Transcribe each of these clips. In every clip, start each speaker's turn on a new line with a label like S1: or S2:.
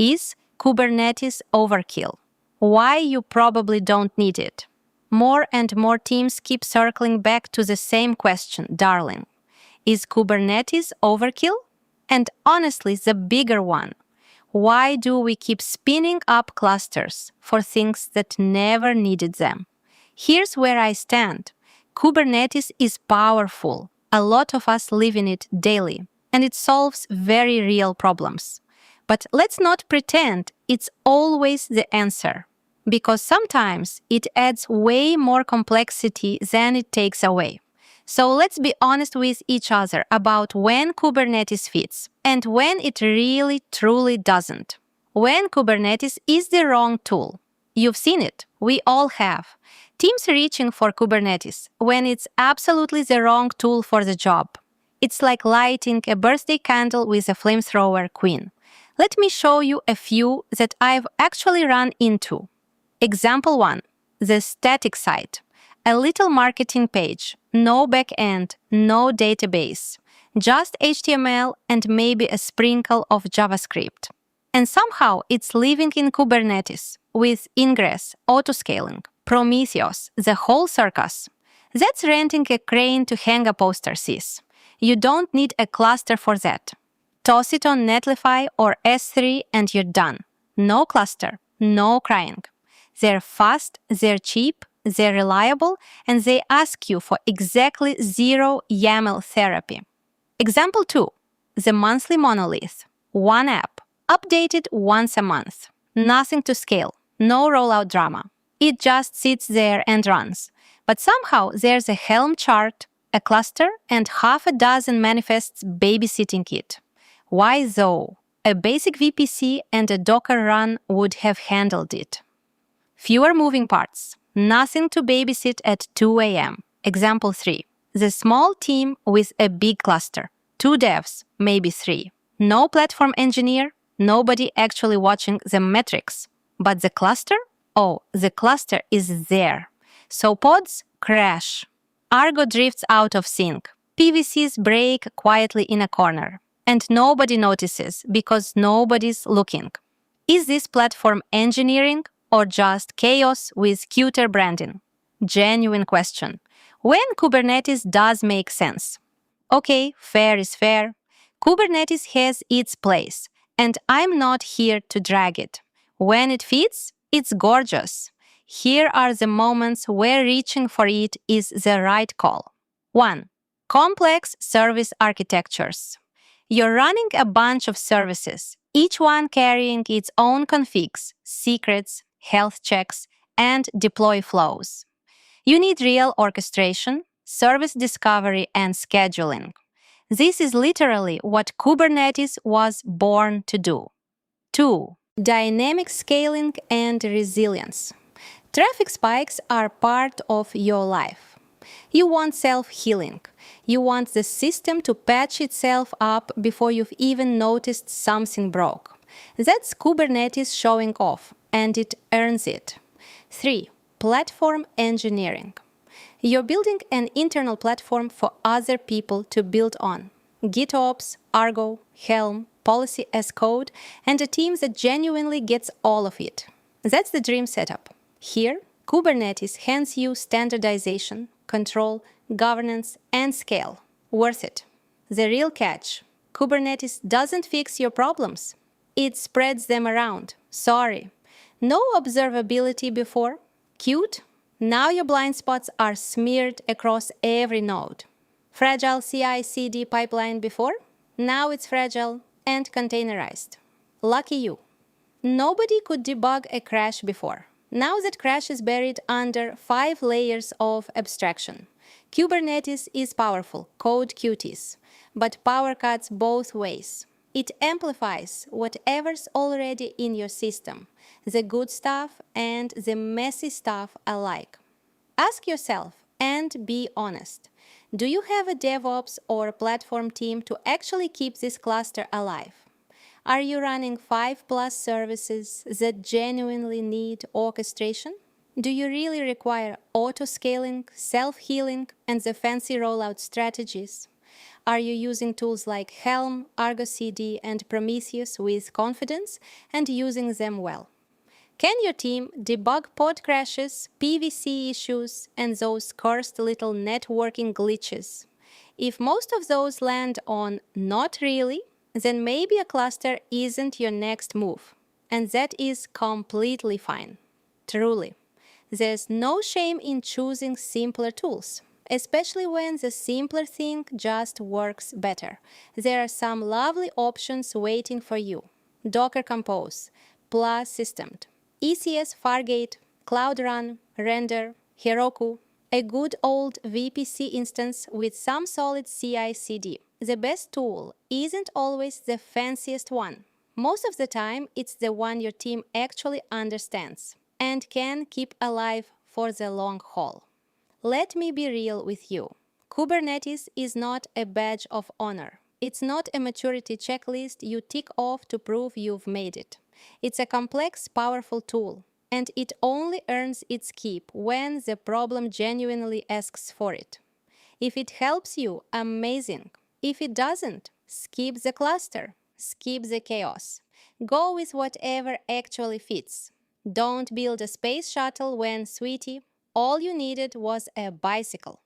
S1: Is Kubernetes overkill? Why you probably don't need it. More and more teams keep circling back to the same question, darling. Is Kubernetes overkill? And honestly, the bigger one. Why do we keep spinning up clusters for things that never needed them? Here's where I stand. Kubernetes is powerful. A lot of us live in it daily, and it solves very real problems. But let's not pretend it's always the answer, because sometimes it adds way more complexity than it takes away. So let's be honest with each other about when Kubernetes fits and when it really truly doesn't. When Kubernetes is the wrong tool. You've seen it. We all have. Teams reaching for Kubernetes when it's absolutely the wrong tool for the job. It's like lighting a birthday candle with a flamethrower queen. Let me show you a few that I've actually run into. Example 1. The static site. A little marketing page, no backend, no database, just HTML and maybe a sprinkle of JavaScript. And somehow it's living in Kubernetes with Ingress, autoscaling, Prometheus, the whole circus. That's renting a crane to hang a poster, sis. You don't need a cluster for that. Toss it on Netlify or S3 and you're done. No cluster, no crying. They're fast, they're cheap, they're reliable, and they ask you for exactly zero YAML therapy. Example 2. The monthly monolith. One app. Updated once a month. Nothing to scale. No rollout drama. It just sits there and runs. But somehow there's a Helm chart, a cluster, and half a dozen manifests babysitting it. Why though? A basic VPC and a Docker run would have handled it. Fewer moving parts. Nothing to babysit at 2 a.m. Example 3. The small team with a big cluster. 2 devs, maybe 3. No platform engineer, nobody actually watching the metrics. But the cluster? Oh, the cluster is there. So pods crash. Argo drifts out of sync. PVCs break quietly in a corner. And nobody notices because nobody's looking. Is this platform engineering or just chaos with cuter branding? Genuine question. When Kubernetes does make sense. Okay, fair is fair. Kubernetes has its place, and I'm not here to drag it. When it fits, it's gorgeous. Here are the moments where reaching for it is the right call. 1. Complex service architectures. You're running a bunch of services, each one carrying its own configs, secrets, health checks, and deploy flows. You need real orchestration, service discovery, and scheduling. This is literally what Kubernetes was born to do. 2. Dynamic scaling and resilience. Traffic spikes are part of your life. You want self-healing. You want the system to patch itself up before you've even noticed something broke. That's Kubernetes showing off, and it earns it. 3. Platform engineering. You're building an internal platform for other people to build on. GitOps, Argo, Helm, Policy as Code, and a team that genuinely gets all of it. That's the dream setup. Here, Kubernetes hands you standardization, control, governance, and scale. Worth it. The real catch. Kubernetes doesn't fix your problems. It spreads them around. Sorry. No observability before? Cute? Now your blind spots are smeared across every node. Fragile CI/CD pipeline before? Now it's fragile and containerized. Lucky you. Nobody could debug a crash before. Now that crash is buried under 5 layers of abstraction. Kubernetes is powerful, code cuties, but power cuts both ways. It amplifies whatever's already in your system, the good stuff and the messy stuff alike. Ask yourself and be honest. Do you have a DevOps or platform team to actually keep this cluster alive? Are you running 5+ services that genuinely need orchestration? Do you really require auto-scaling, self-healing, and the fancy rollout strategies? Are you using tools like Helm, Argo CD, and Prometheus with confidence and using them well? Can your team debug pod crashes, PVC issues, and those cursed little networking glitches? If most of those land on not really, then maybe a cluster isn't your next move. And that is completely fine. Truly. There's no shame in choosing simpler tools, especially when the simpler thing just works better. There are some lovely options waiting for you. Docker Compose, Plus Systemed, ECS Fargate, Cloud Run, Render, Heroku, a good old VPC instance with some solid CI/CD. The best tool isn't always the fanciest one. Most of the time, it's the one your team actually understands and can keep alive for the long haul. Let me be real with you. Kubernetes is not a badge of honor. It's not a maturity checklist you tick off to prove you've made it. It's a complex, powerful tool, and it only earns its keep when the problem genuinely asks for it. If it helps you, amazing. If it doesn't, skip the cluster, skip the chaos. Go with whatever actually fits. Don't build a space shuttle when, sweetie, all you needed was a bicycle.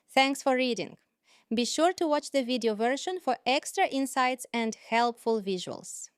S1: Thanks for reading. Be sure to watch the video version for extra insights and helpful visuals.